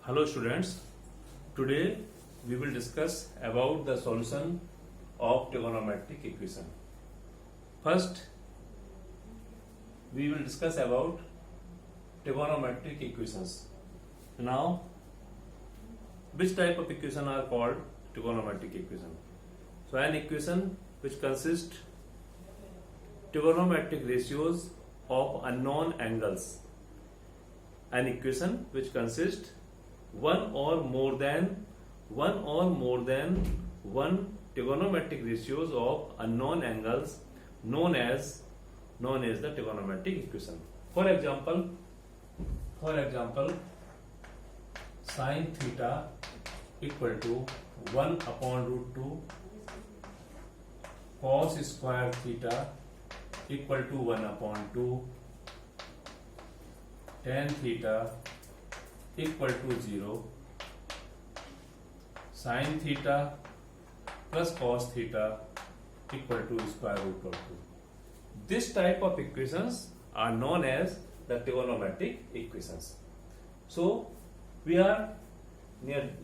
Hello students, today we will discuss about the solution of trigonometric equation. First, we will discuss about trigonometric equations. Now, which type of equation are called trigonometric equation? So, an equation which consists trigonometric ratios of unknown angles. An equation which consists one or more than one trigonometric ratios of unknown angles known as the trigonometric equation. For example, sin theta equal to 1 upon root 2 cos square theta equal to 1 upon 2 tan theta equal to 0 sin theta plus cos theta equal to square root of 2. This type of equations are known as the trigonometric equations. So we are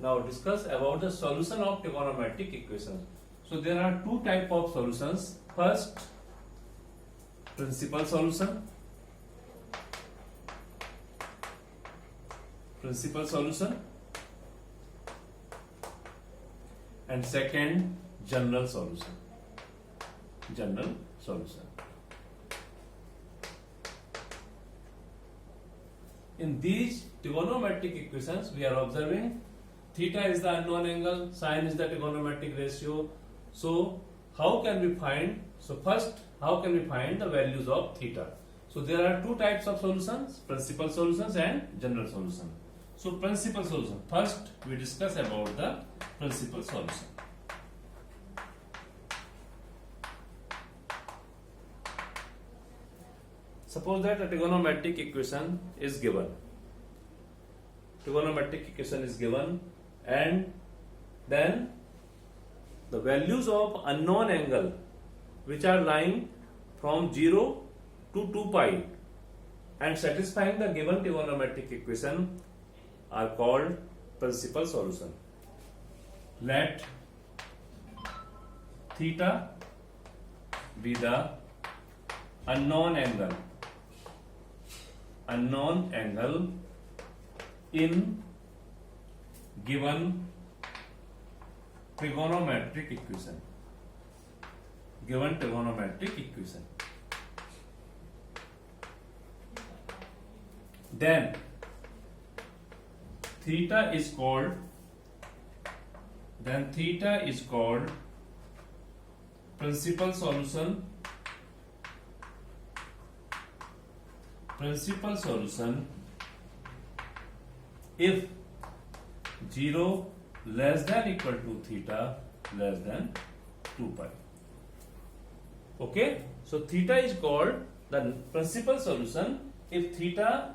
now discuss about the solution of trigonometric equations. So there are two type of solutions. First, principal solution. And second, general solution. In these trigonometric equations, we are observing theta is the unknown angle, sin is the trigonometric ratio. So how can we find? So first, how can we find the values of theta? So there are two types of solutions: principal solutions and general solution. So principal solution. First, we discuss about the principal solution. Suppose that a trigonometric equation is given. And then the values of unknown angle which are lying from 0 to 2 pi and satisfying the given trigonometric equation are called principal solution. Let theta be the unknown angle in given trigonometric equation. Then theta is called principal solution if 0 less than equal to theta less than 2 pi. Okay, so theta is called the principal solution if theta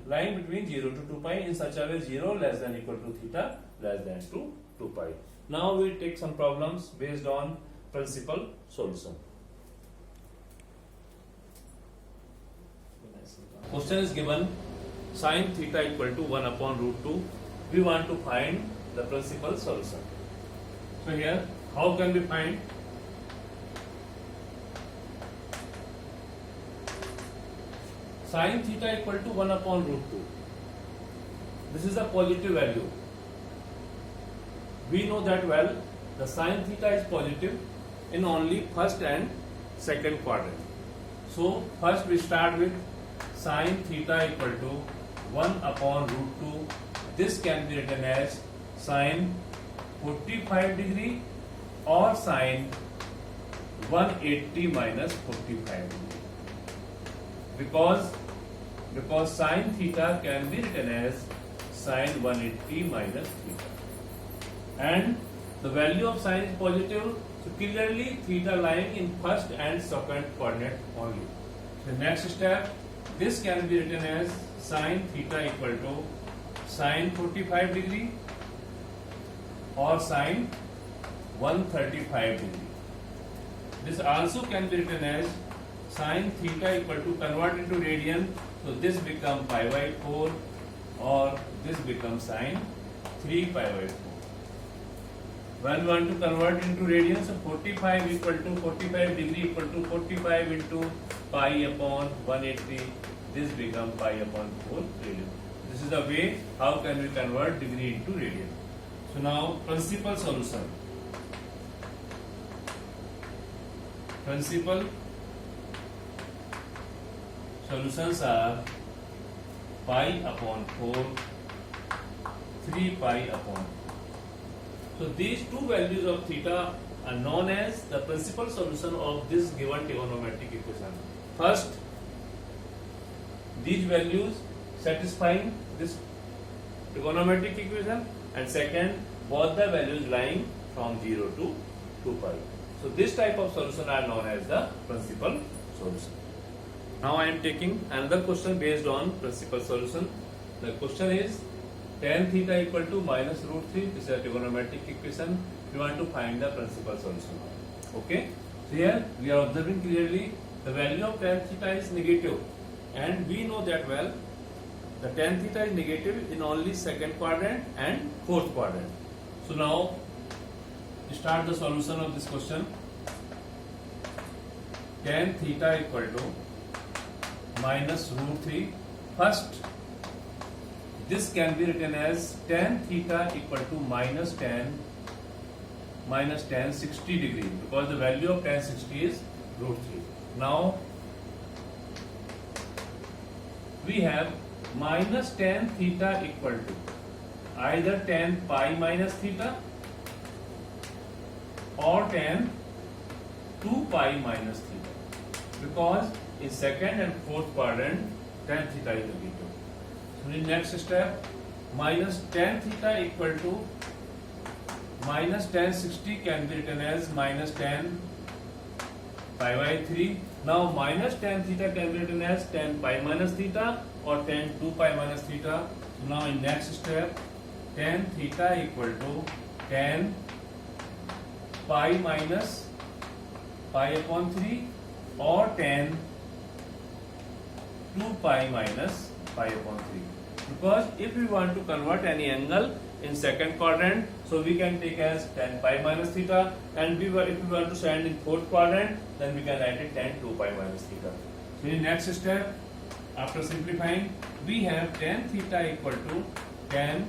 lying between 0 to 2 pi in such a way 0 less than equal to theta less than 2 pi. Now we take some problems based on principal solution. Question is given: sin theta equal to 1 upon root 2. We want to find the principal solution. So here, how can we find? Sin theta equal to 1 upon root 2. This is a positive value. We know that well. The sin theta is positive in only first and second quadrant. So first we start with sin theta equal to 1 upon root 2. This can be written as sin 45 degree or sin 180 minus 45 degree. Because sin theta can be written as sin 180 minus theta. And the value of sin is positive, so clearly theta lying in first and second coordinate only. The next step, this can be written as sin theta equal to sin 45 degree or sin 135 degree. This also can be written as sin theta equal to, convert into radian, so this become pi by 4 or this becomes sine 3 pi by 4. When we want to convert into radians, so 45 equal to 45 degree equal to 45 into pi upon 180. This becomes pi upon 4 radian. This is the way how can we convert degree into radian. So now principal solution. Principal solutions are pi upon 4, 3 pi upon 4. So these two values of theta are known as the principal solution of this given trigonometric equation. First, these values satisfying this trigonometric equation, and second, both the values lying from 0 to 2 pi. So this type of solution are known as the principal solution. Now I am taking another question based on principal solution. The question is tan theta equal to minus root 3. This is a trigonometric equation. We want to find the principal solution. Okay. So here we are observing clearly the value of tan theta is negative, and we know that well. The tan theta is negative in only second quadrant and fourth quadrant. So now start the solution of this question. Tan theta equal to minus root 3. First, this can be written as tan theta equal to minus tan 60 degree, because the value of tan 60 is root 3. Now we have minus tan theta equal to either tan pi minus theta or tan 2 pi minus theta, because in second and fourth quadrant tan theta is negative. So in next step, minus tan theta equal to minus tan 60 can be written as minus tan pi by 3. Now minus tan theta can be written as tan pi minus theta or tan 2 pi minus theta. So now in next step, tan theta equal to tan pi minus pi upon 3 or tan 2 pi minus pi upon 3. Because if we want to convert any angle in second quadrant, so we can take as tan pi minus theta, and if we want to stand in fourth quadrant, then we can write it tan 2 pi minus theta. So in next step, after simplifying, we have tan theta equal to tan,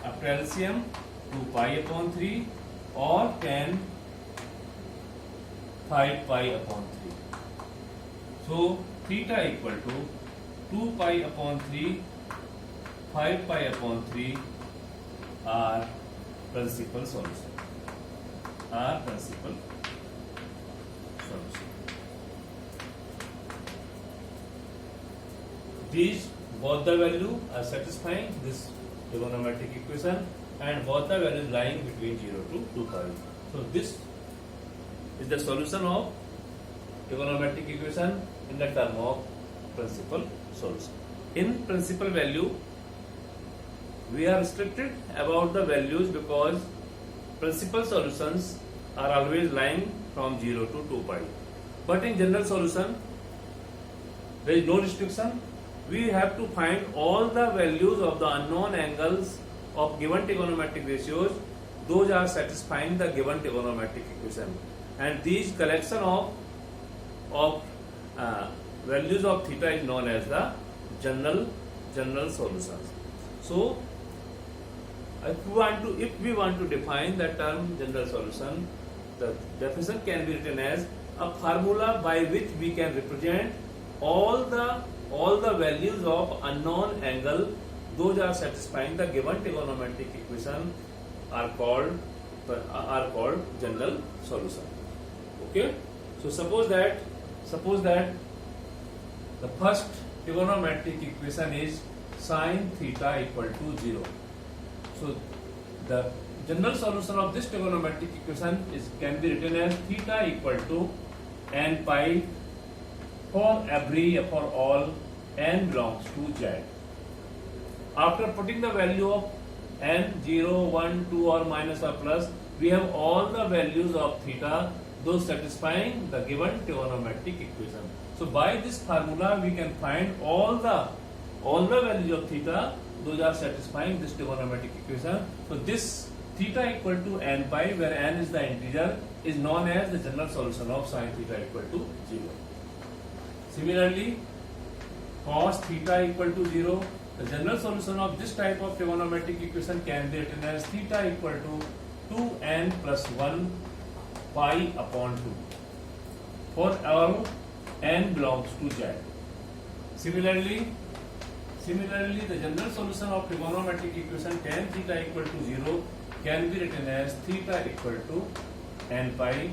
after LCM, 2 pi upon 3 or tan 5 pi upon 3. So theta equal to 2 pi upon 3, 5 pi upon 3 are principal solution. These both the value are satisfying this trigonometric equation, and both the values lying between 0 to 2 pi. So this is the solution of trigonometric equation in the term of principal solution. In principal value, we are restricted about the values because principal solutions are always lying from 0 to 2 pi. But in general solution, there is no restriction. We have to find all the values of the unknown angles of given trigonometric ratios. Those are satisfying the given trigonometric equation. And these collection of values of theta is known as the general solutions. So if we want to define the term general solution, the definition can be written as a formula by which we can represent all the values of unknown angle. Those are satisfying the given trigonometric equation are called general solution. Okay. So suppose that the first trigonometric equation is sin theta equal to 0. So the general solution of this trigonometric equation can be written as theta equal to n pi for all n belongs to z. After putting the value of n 0, 1, 2 or minus or plus, we have all the values of theta, those satisfying the given trigonometric equation. So by this formula we can find all the values of theta, those are satisfying this trigonometric equation. So this theta equal to n pi, where n is the integer, is known as the general solution of sin theta equal to 0. Similarly, cos theta equal to 0, the general solution of this type of trigonometric equation can be written as theta equal to 2n plus 1 pi upon 2 for all n belongs to Z. Similarly, the general solution of trigonometric equation tan theta equal to 0 can be written as theta equal to n pi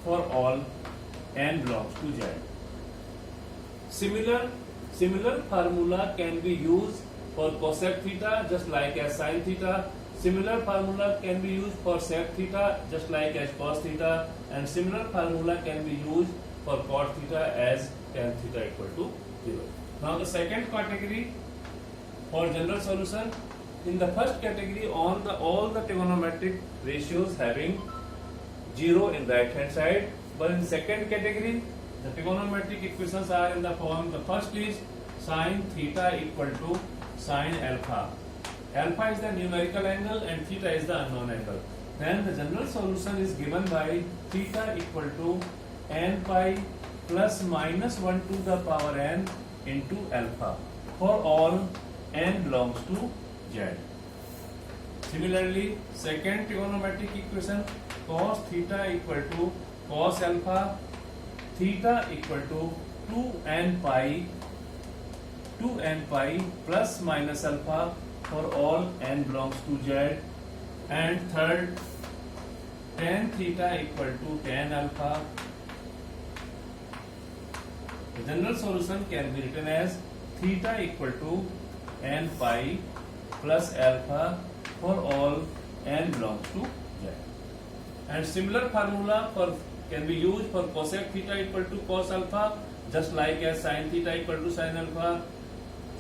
for all n belongs to Z. Similar formula can be used for cosec theta just like as sin theta. Similar formula can be used for sec theta just like as cos theta, and similar formula can be used for cot theta as tan theta equal to 0. Now the second category for general solution. In the first category, all the trigonometric ratios having 0 in right hand side, but in second category the trigonometric equations are in the form, the first is sin theta equal to sin alpha. Alpha is the numerical angle and theta is the unknown angle. Then the general solution is given by theta equal to n pi plus minus 1 to the power n into alpha for all n belongs to Z. Similarly, second trigonometric equation, cos theta equal to cos alpha, theta equal to 2n pi plus minus alpha for all n belongs to Z. And third, tan theta equal to tan alpha. The general solution can be written as theta equal to n pi plus alpha for all n belongs to Z. And similar formula can be used for cosec theta equal to cos alpha just like as sin theta equal to sin alpha.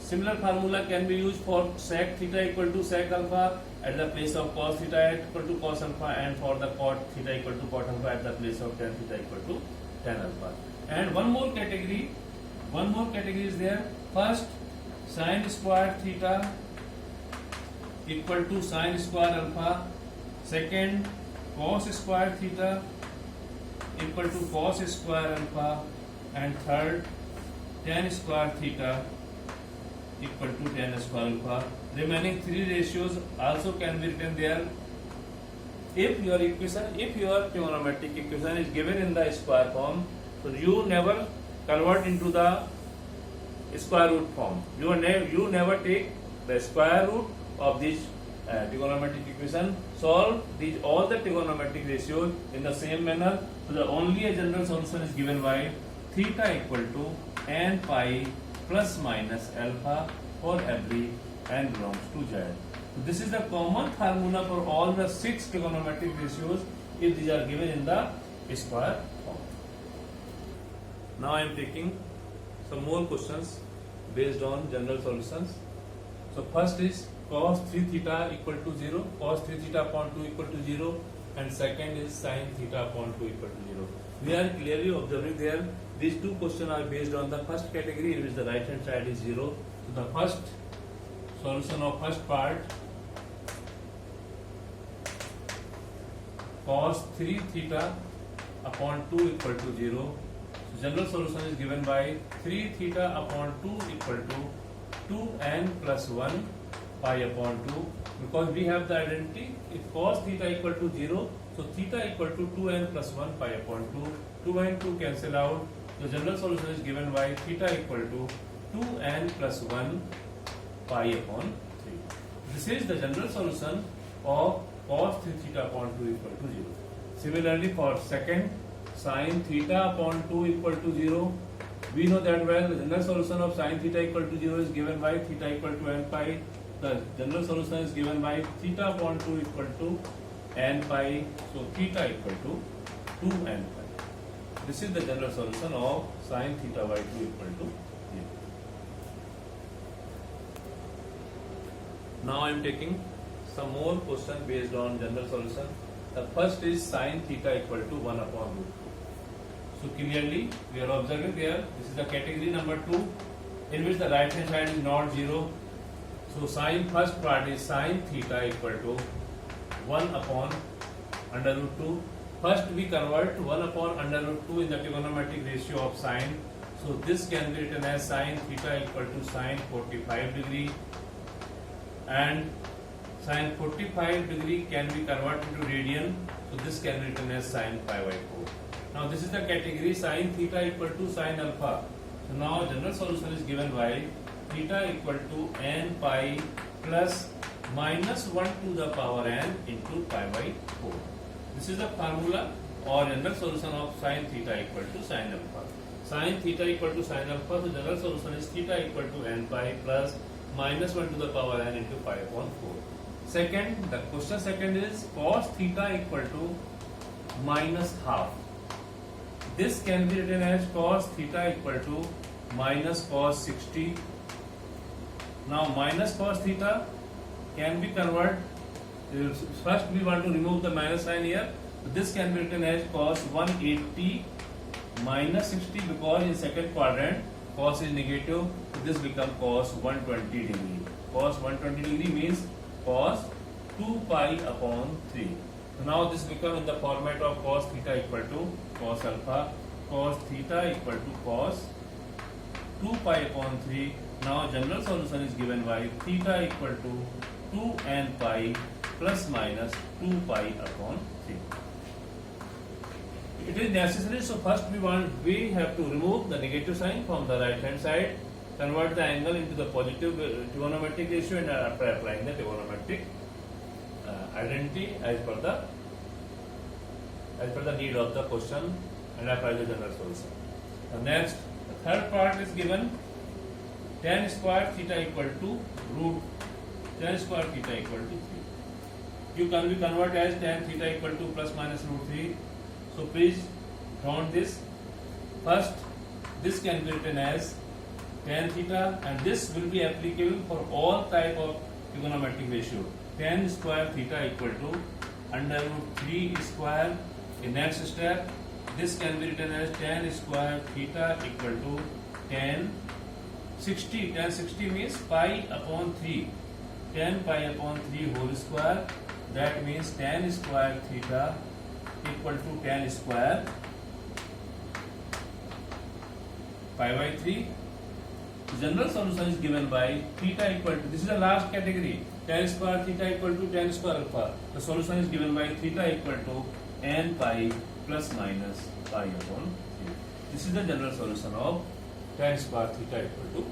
Similar formula can be used for sec theta equal to sec alpha at the place of cos theta equal to cos alpha, and for the cot theta equal to cot alpha at the place of tan theta equal to tan alpha. And one more category is there. First, sin square theta equal to sin square alpha. Second, cos square theta equal to cos square alpha. And third, tan square theta equal to tan square alpha. Remaining three ratios also can be written there. If your trigonometric equation is given in the square form, so you never convert into the square root form. You never take the square root of this trigonometric equation. Solve all the trigonometric ratios in the same manner. So the only a general solution is given by theta equal to n pi plus minus alpha for every n belongs to Z. So this is the common formula for all the 6 trigonometric ratios if these are given in the square form. Now I am taking some more questions based on general solutions. So first is cos 3 theta equal to 0, cos 3 theta upon 2 equal to 0, and second is sin theta upon 2 equal to 0. We are clearly observing there these two questions are based on the first category in which the right hand side is 0. So the first solution of first part, cos 3 theta upon 2 equal to 0. So general solution is given by 3 theta upon 2 equal to 2n plus 1 pi upon 2, because we have the identity if cos theta equal to 0, so theta equal to 2n plus 1 pi upon 2, 2 and 2 cancel out. The general solution is given by theta equal to 2n plus 1 pi upon 3. This is the general solution of cos 3 theta upon 2 equal to 0. Similarly, for second, sin theta upon 2 equal to 0, we know that well the general solution of sin theta equal to 0 is given by theta equal to n pi. The general solution is given by theta upon 2 equal to n pi, so theta equal to 2n pi. This is the general solution of sin theta by 2 equal to 0. Now I am taking some more question based on general solution. The first is sin theta equal to 1 upon root 2. So clearly we are observing there, this is the category number 2 in which the right hand side is not 0. So sine first part is sine theta equal to 1 upon under root 2. First we convert 1 upon under root 2 in the trigonometric ratio of sine. So this can be written as sine theta equal to sine 45 degree, and sine 45 degree can be converted to radian. So this can be written as sine pi by 4. Now this is the category sine theta equal to sine alpha. So now general solution is given by theta equal to n pi plus minus 1 to the power n into pi by 4. This is the formula or general solution of sine theta equal to sine alpha. Sine theta equal to sine alpha, so general solution is theta equal to n pi plus minus 1 to the power n into pi upon 4. Second, the question second is cos theta equal to minus half. This can be written as cos theta equal to minus cos 60. Now minus cos theta can be converted. First we want to remove the minus sign here. So this can be written as cos 180 minus 60, because in second quadrant cos is negative. So this becomes cos 120 degree. Cos 120 degree means cos 2 pi upon 3. So now this becomes in the format of cos theta equal to cos alpha. Cos theta equal to cos 2 pi upon 3. Now general solution is given by theta equal to 2n pi plus minus 2 pi upon 3. It is necessary, so first we have to remove the negative sign from the right hand side, convert the angle into the positive trigonometric ratio, and after applying the trigonometric identity as per the need of the question, and apply the general solution. Next, the third part is given tan square theta equal to root tan square theta equal to 3. You can be convert as tan theta equal to plus minus root 3. So please count this. First, this can be written as tan theta, and this will be applicable for all type of trigonometric ratio. Tan square theta equal to under root 3 square. In next step, this can be written as tan square theta equal to tan 60. Tan 60 means pi upon 3. Tan pi upon 3 whole square. That means tan square theta equal to tan square pi by 3. General solution is given by theta equal to, this is the last category, tan square theta equal to tan square alpha. The solution is given by theta equal to n pi plus minus pi upon 3. This is the general solution of tan square theta equal to